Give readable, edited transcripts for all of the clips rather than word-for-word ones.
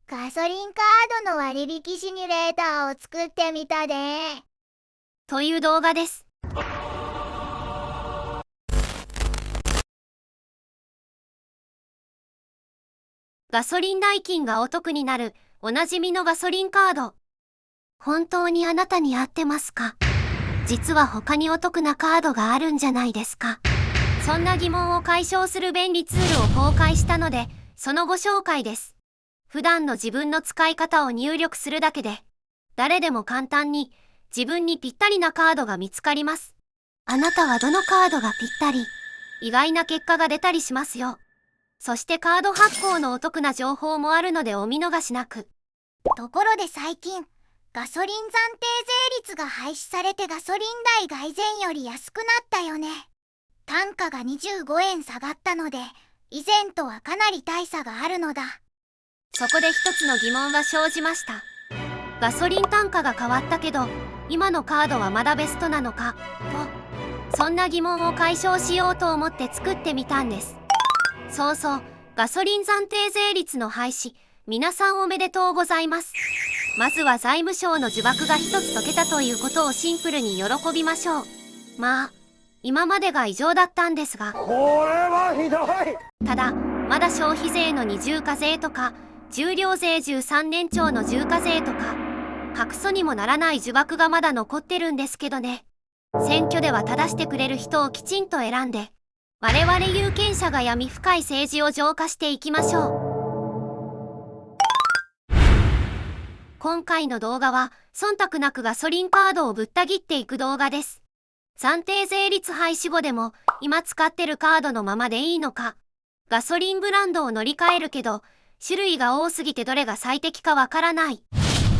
ガソリンカードの割引シミュレーターを作ってみたで。という動画です。ガソリン代金がお得になるおなじみのガソリンカード。本当にあなたに合ってますか？実は他にお得なカードがあるんじゃないですか？そんな疑問を解消する便利ツールを公開したので、そのご紹介です。普段の自分の使い方を入力するだけで、誰でも簡単に自分にぴったりなカードが見つかります。あなたはどのカードがぴったり？意外な結果が出たりしますよ。そしてカード発行のお得な情報もあるのでお見逃しなく。ところで最近、ガソリン暫定税率が廃止されてガソリン代が以前より安くなったよね。単価が25円下がったので、以前とはかなり大差があるのだ。そこで一つの疑問が生じました。ガソリン単価が変わったけど、今のカードはまだベストなのかと、そんな疑問を解消しようと思って作ってみたんです。そうそう、ガソリン暫定税率の廃止、皆さんおめでとうございます。まずは財務省の呪縛が一つ解けたということをシンプルに喜びましょう。まあ、今までが異常だったんですが、これはひどい。ただ、まだ消費税の二重課税とか、重量税13年超の重課税とか、隠そにもならない呪縛がまだ残ってるんですけどね。選挙では正してくれる人をきちんと選んで、我々有権者が闇深い政治を浄化していきましょう。今回の動画は、忖度なくガソリンカードをぶった切っていく動画です。暫定税率廃止後でも、今使ってるカードのままでいいのか、ガソリンブランドを乗り換えるけど、種類が多すぎてどれが最適かわからない、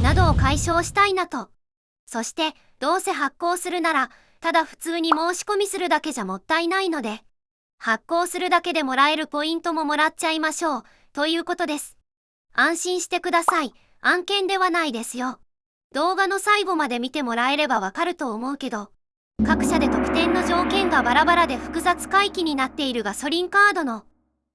などを解消したいなと。そして、どうせ発行するなら、ただ普通に申し込みするだけじゃもったいないので、発行するだけでもらえるポイントももらっちゃいましょう、ということです。安心してください。案件ではないですよ。動画の最後まで見てもらえればわかると思うけど、各社で特典の条件がバラバラで複雑回帰になっているガソリンカードの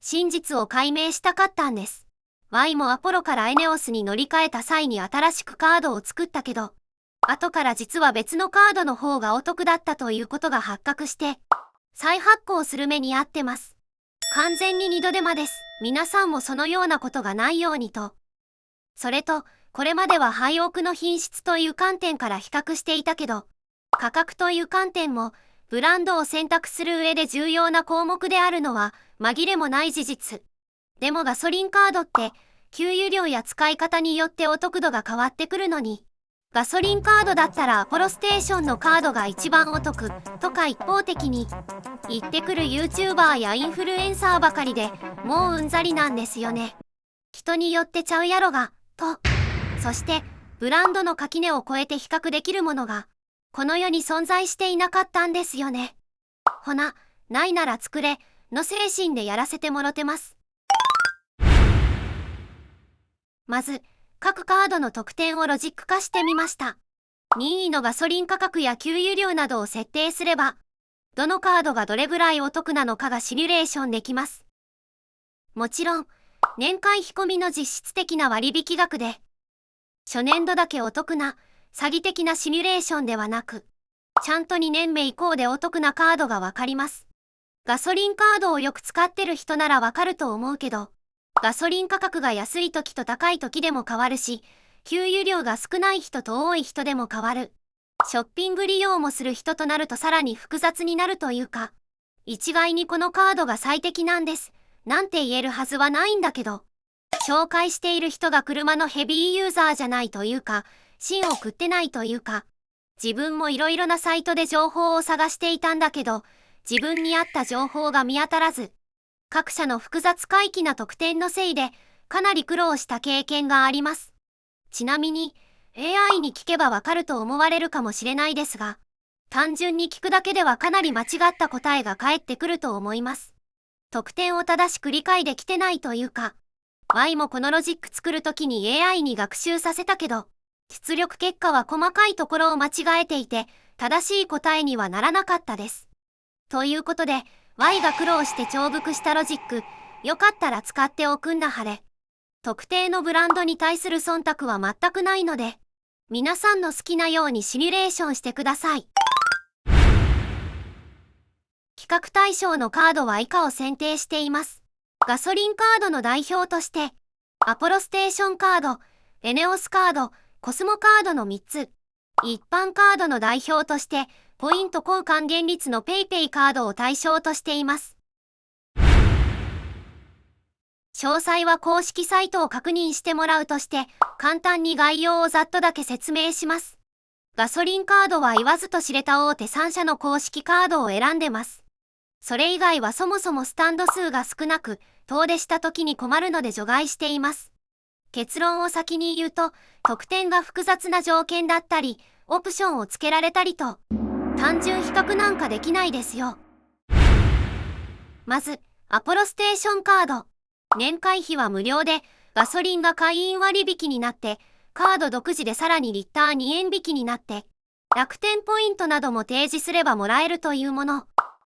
真実を解明したかったんです。Y もアポロからエネオスに乗り換えた際に新しくカードを作ったけど、後から実は別のカードの方がお得だったということが発覚して、再発行する目に遭ってます。完全に二度手間です。皆さんもそのようなことがないようにと。それと、これまでは廃屋の品質という観点から比較していたけど、価格という観点も、ブランドを選択する上で重要な項目であるのは紛れもない事実。でもガソリンカードって、給油量や使い方によってお得度が変わってくるのに、ガソリンカードだったらアポロステーションのカードが一番お得とか一方的に言ってくる YouTuber やインフルエンサーばかりでもううんざりなんですよね。人によってちゃうやろが、と。そして、ブランドの垣根を越えて比較できるものが、この世に存在していなかったんですよね。ほな、ないなら作れ、の精神でやらせてもろてます。まず、各カードの特典をロジック化してみました。任意のガソリン価格や給油量などを設定すれば、どのカードがどれぐらいお得なのかがシミュレーションできます。もちろん、年会費込みの実質的な割引額で、初年度だけお得な、詐欺的なシミュレーションではなく、ちゃんと2年目以降でお得なカードがわかります。ガソリンカードをよく使ってる人ならわかると思うけど、ガソリン価格が安い時と高い時でも変わるし、給油量が少ない人と多い人でも変わる。ショッピング利用もする人となるとさらに複雑になるというか、一概にこのカードが最適なんです、なんて言えるはずはないんだけど、紹介している人が車のヘビーユーザーじゃないというか、芯を食ってないというか、自分もいろいろなサイトで情報を探していたんだけど、自分に合った情報が見当たらず、各社の複雑回帰な特典のせいで、かなり苦労した経験があります。ちなみに、AI に聞けばわかると思われるかもしれないですが、単純に聞くだけではかなり間違った答えが返ってくると思います。特典を正しく理解できてないというか、Y もこのロジック作るときに AI に学習させたけど、出力結果は細かいところを間違えていて、正しい答えにはならなかったです。ということで、Y が苦労して重複したロジック、よかったら使っておくんだはれ。特定のブランドに対する忖度は全くないので、皆さんの好きなようにシミュレーションしてください。比較対象のカードは以下を選定しています。ガソリンカードの代表として、アポロステーションカード、エネオスカード、コスモカードの3つ。一般カードの代表として、ポイント交換現率の PayPay カードを対象としています。詳細は公式サイトを確認してもらうとして、簡単に概要をざっとだけ説明します。ガソリンカードは言わずと知れた大手3社の公式カードを選んでます。それ以外はそもそもスタンド数が少なく、遠出した時に困るので除外しています。結論を先に言うと、得点が複雑な条件だったり、オプションをつけられたりと、単純比較なんかできないですよ。まず、アポロステーションカード。年会費は無料で、ガソリンが会員割引になって、カード独自でさらにリッター2円引きになって、楽天ポイントなども提示すればもらえるというもの。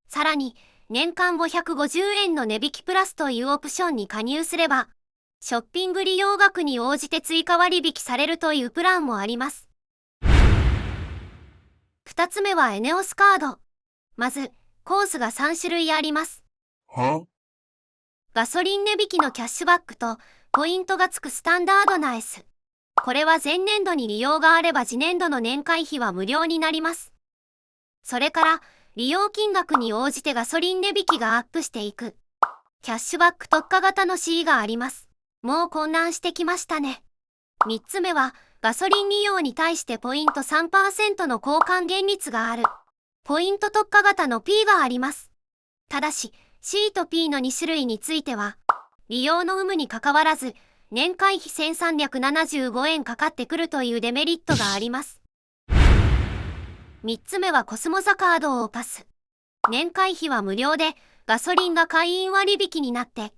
さらに、年間550円の値引きプラスというオプションに加入すれば、ショッピング利用額に応じて追加割引されるというプランもあります。2つ目はエネオスカード。まず、コースが3種類あります。ガソリン値引きのキャッシュバックと、ポイントがつくスタンダードな S。これは前年度に利用があれば次年度の年会費は無料になります。それから、利用金額に応じてガソリン値引きがアップしていく。キャッシュバック特化型の C があります。もう混乱してきましたね。3つ目は、ガソリン利用に対してポイント 3% の交換現率がある。ポイント特化型の P があります。ただし、C と P の2種類については、利用の有無にかかわらず、年会費1375円かかってくるというデメリットがあります。3つ目はコスモザカードをパス。年会費は無料で、ガソリンが会員割引になって、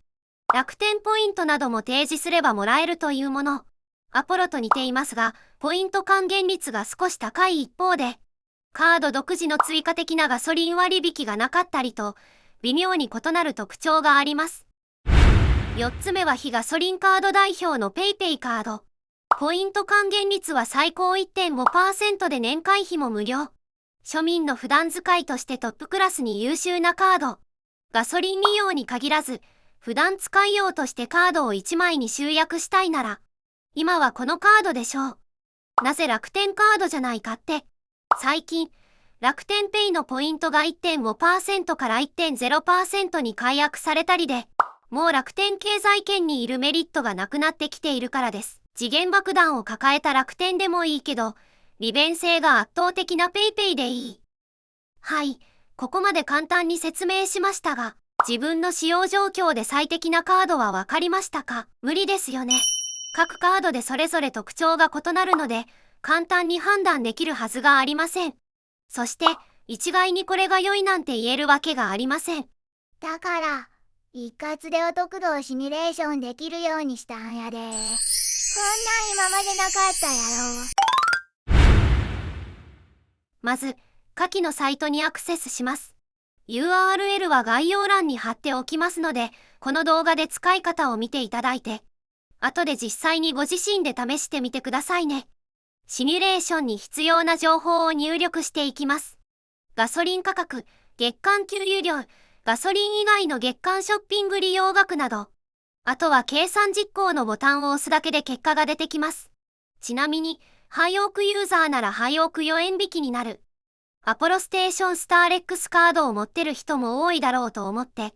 楽天ポイントなども提示すればもらえるというもの。アポロと似ていますが、ポイント還元率が少し高い一方で、カード独自の追加的なガソリン割引がなかったりと、微妙に異なる特徴があります。4つ目は非ガソリンカード代表の PayPay カード。ポイント還元率は最高 1.5% で年会費も無料。庶民の普段使いとしてトップクラスに優秀なカード。ガソリン利用に限らず、普段使い用としてカードを1枚に集約したいなら、今はこのカードでしょう。なぜ楽天カードじゃないかって。最近、楽天ペイのポイントが 1.5% から 1.0% に解約されたりで、もう楽天経済圏にいるメリットがなくなってきているからです。時限爆弾を抱えた楽天でもいいけど、利便性が圧倒的な PayPay でいい。はい、ここまで簡単に説明しましたが、自分の使用状況で最適なカードはわかりましたか？無理ですよね。各カードでそれぞれ特徴が異なるので、簡単に判断できるはずがありません。そして、一概にこれが良いなんて言えるわけがありません。だから、一括でお得度をシミュレーションできるようにしたんやで。こんなん今までなかったやろ。まず、下記のサイトにアクセスします。URL は概要欄に貼っておきますので、この動画で使い方を見ていただいて、後で実際にご自身で試してみてくださいね。シミュレーションに必要な情報を入力していきます。ガソリン価格、月間給油量、ガソリン以外の月間ショッピング利用額など、あとは計算実行のボタンを押すだけで結果が出てきます。ちなみに、ハイオークユーザーならハイオーク4円引きになる。アポロステーションスターレックスカードを持ってる人も多いだろうと思って、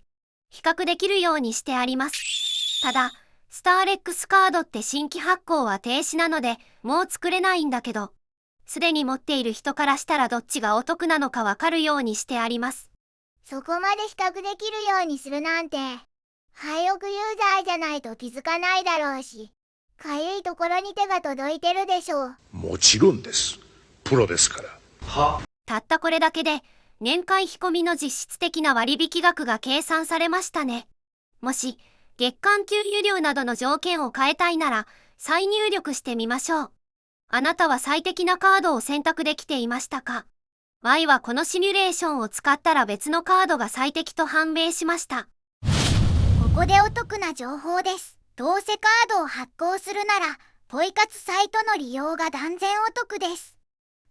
比較できるようにしてあります。ただ、スターレックスカードって新規発行は停止なので、もう作れないんだけど、すでに持っている人からしたらどっちがお得なのかわかるようにしてあります。そこまで比較できるようにするなんて、ハイオクユーザーじゃないと気づかないだろうし、かゆいところに手が届いてるでしょう。もちろんです。プロですから。たったこれだけで、年会費込みの実質的な割引額が計算されましたね。もし、月間給油量などの条件を変えたいなら、再入力してみましょう。あなたは最適なカードを選択できていましたか？ Y はこのシミュレーションを使ったら別のカードが最適と判明しました。ここでお得な情報です。どうせカードを発行するならポイ活サイトの利用が断然お得です。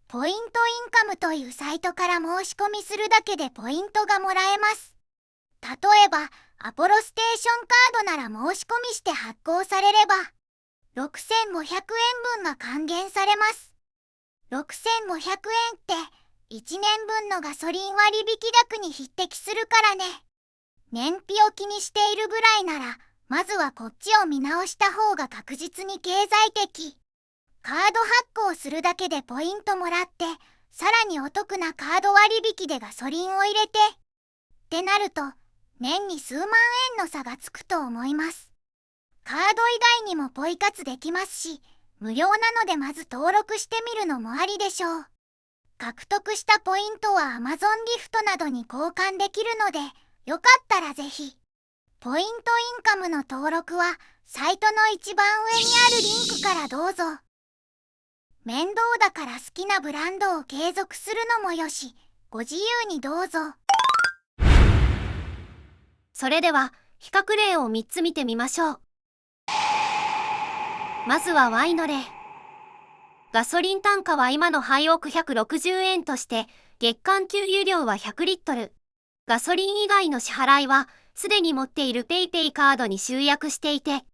ポイントインカムというサイトから申し込みするだけでポイントがもらえます。例えばアポロステーションカードなら申し込みして発行されれば6500円分が還元されます。6500円って1年分のガソリン割引額に匹敵するからね。燃費を気にしているぐらいならまずはこっちを見直した方が確実に経済的。カード発行するだけでポイントもらってさらにお得なカード割引でガソリンを入れてってなると年に数万円の差がつくと思います。カード以外にもポイ活できますし無料なのでまず登録してみるのもありでしょう。獲得したポイントは Amazon ギフトなどに交換できるのでよかったらぜひ。ポイントインカムの登録はサイトの一番上にあるリンクからどうぞ。面倒だから好きなブランドを継続するのもよし、ご自由にどうぞ。それでは比較例を3つ見てみましょう。まずは Y の例。ガソリン単価は今の廃屋160円として月間給油量は100リットル。ガソリン以外の支払いはすでに持っている PayPay カードに集約していて、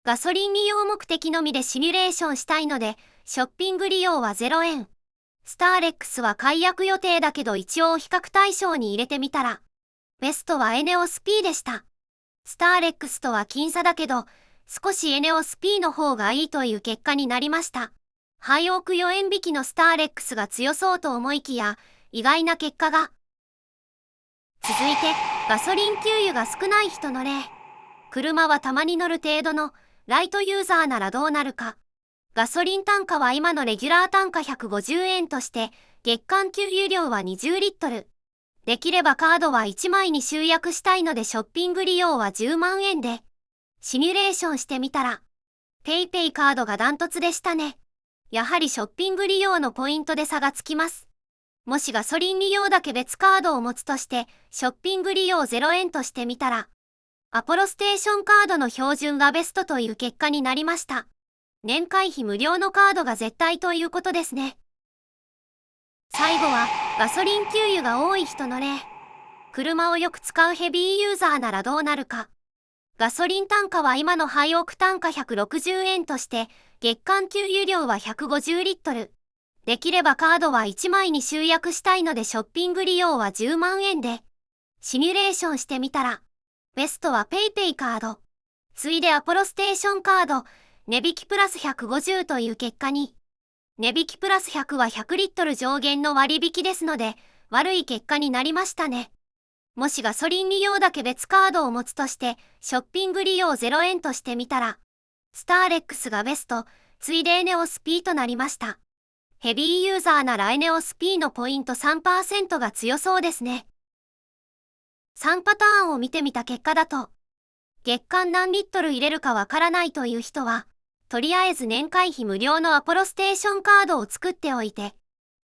ガソリン利用目的のみでシミュレーションしたいので、ショッピング利用は0円。スターレックスは解約予定だけど一応比較対象に入れてみたら、ベストはエネオス P でした。スターレックスとは僅差だけど、少しエネオス P の方がいいという結果になりました。廃屋4円引きのスターレックスが強そうと思いきや、意外な結果が。続いて、ガソリン給油が少ない人の例。車はたまに乗る程度のライトユーザーならどうなるか。ガソリン単価は今のレギュラー単価150円として、月間給油量は20リットル。できればカードは1枚に集約したいのでショッピング利用は10万円で。シミュレーションしてみたら、PayPay カードがダントツでしたね。やはりショッピング利用のポイントで差がつきます。もしガソリン利用だけ別カードを持つとして、ショッピング利用0円としてみたら、アポロステーションカードの標準がベストという結果になりました。年会費無料のカードが絶対ということですね。最後は、ガソリン給油が多い人の例。車をよく使うヘビーユーザーならどうなるか。ガソリン単価は今の廃屋単価160円として、月間給油量は150リットル。できればカードは1枚に集約したいのでショッピング利用は10万円で。シミュレーションしてみたら、ベストは PayPay カード。次いでアポロステーションカード、値引きプラス150という結果に。値引きプラス100は100リットル上限の割引ですので、悪い結果になりましたね。もしガソリン利用だけ別カードを持つとして、ショッピング利用0円としてみたら、スターレックスがベスト、次いでエネオス P となりました。ヘビーユーザーならエネオス P のポイント 3% が強そうですね。3パターンを見てみた結果だと、月間何リットル入れるかわからないという人は、とりあえず年会費無料のアポロステーションカードを作っておいて、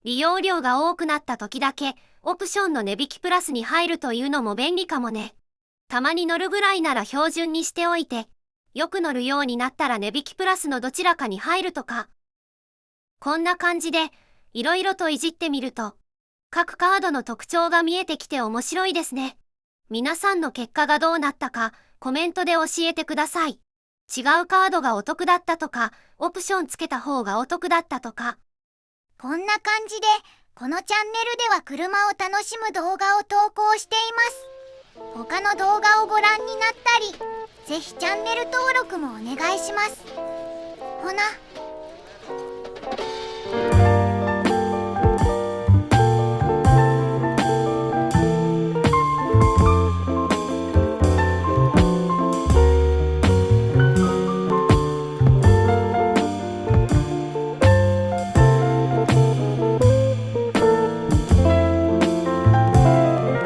利用量が多くなった時だけ、オプションの値引きプラスに入るというのも便利かもね。たまに乗るぐらいなら標準にしておいて、よく乗るようになったら値引きプラスのどちらかに入るとか。こんな感じで、いろいろといじってみると、各カードの特徴が見えてきて面白いですね。皆さんの結果がどうなったか、コメントで教えてください。違うカードがお得だったとか、オプションつけた方がお得だったとか。こんな感じで、このチャンネルでは車を楽しむ動画を投稿しています。他の動画をご覧になったり、ぜひチャンネル登録もお願いします。ほな。